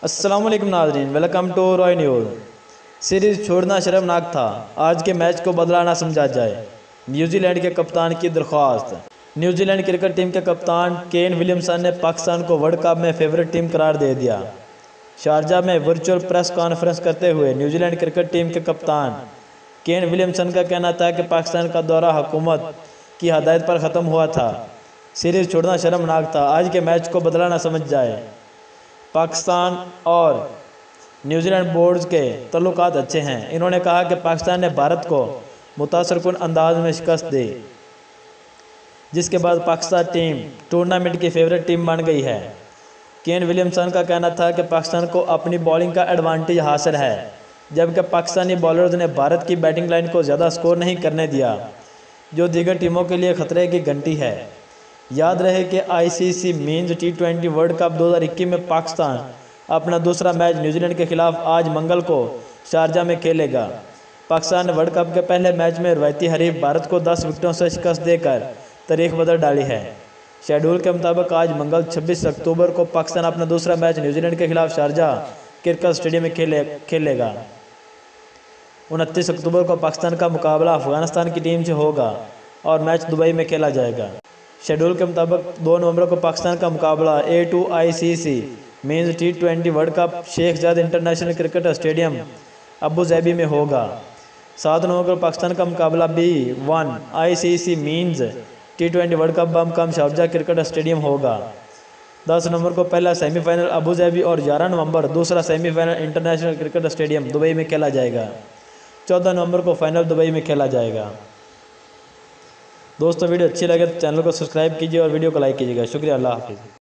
अस्सलाम वालेकुम नाज़रीन, वेलकम टू roenews। सीरीज छोड़ना शर्मनाक था, आज के मैच को बदला ना समझा जाए। न्यूजीलैंड के कप्तान की दरख्वास्त। न्यूजीलैंड क्रिकेट टीम के कप्तान केन विलियमसन ने पाकिस्तान को वर्ल्ड कप में फेवरेट टीम करार दे दिया। शारजा में वर्चुअल प्रेस कॉन्फ्रेंस करते हुए न्यूजीलैंड क्रिकेट टीम के कप्तान केन विलियमसन का कहना था कि पाकिस्तान का दौरा हुकूमत की हदायत पर ख़त्म हुआ था। सीरीज छोड़ना शर्मनाक था, आज के मैच को बदला ना समझ जाए। पाकिस्तान और न्यूजीलैंड बोर्ड्स के तल्लुकात अच्छे हैं। इन्होंने कहा कि पाकिस्तान ने भारत को मुतासरकुन अंदाज में शिकस्त दी, जिसके बाद पाकिस्तान टीम टूर्नामेंट की फेवरेट टीम बन गई है। केन विलियमसन का कहना था कि पाकिस्तान को अपनी बॉलिंग का एडवांटेज हासिल है, जबकि पाकिस्तानी बॉलर्स ने भारत की बैटिंग लाइन को ज़्यादा स्कोर नहीं करने दिया, जो दीगर टीमों के लिए खतरे की घंटी है। याद रहे कि ICC men's T20 world cup 2021 में पाकिस्तान अपना दूसरा मैच न्यूजीलैंड के खिलाफ आज मंगल को शारजा में खेलेगा। पाकिस्तान ने वर्ल्ड कप के पहले मैच में रवायती हरीफ भारत को 10 विकेटों से शिकस्त देकर तारीख बदल डाली है। शेड्यूल के मुताबिक आज मंगल 26 अक्टूबर को पाकिस्तान अपना दूसरा मैच न्यूजीलैंड के खिलाफ शारजा क्रिकेट स्टेडियम में खेलेगा। 29 अक्टूबर को पाकिस्तान का मुकाबला अफगानिस्तान की टीम से होगा और मैच दुबई में खेला जाएगा। शेड्यूल के मुताबिक 2 नवंबर को पाकिस्तान का मुकाबला A2 ICC men's T20 world cup Sheikh Zayed international cricket stadium Abu Dhabi में होगा। 7 नवंबर को पाकिस्तान का मुकाबला B1 ICC men's T20 world cup बम समझा क्रिकेट स्टेडियम होगा। 10 नवंबर को पहला सेमीफाइनल अबू धाबी और 11 नवंबर दूसरा semifinal international cricket stadium Dubai में खेला जाएगा। 14 नवंबर को फाइनल दुबई में खेला जाएगा। दोस्तों, वीडियो अच्छी लगे तो चैनल को सब्सक्राइब कीजिए और वीडियो को लाइक कीजिएगा। शुक्रिया, अल्लाह हाफिज़।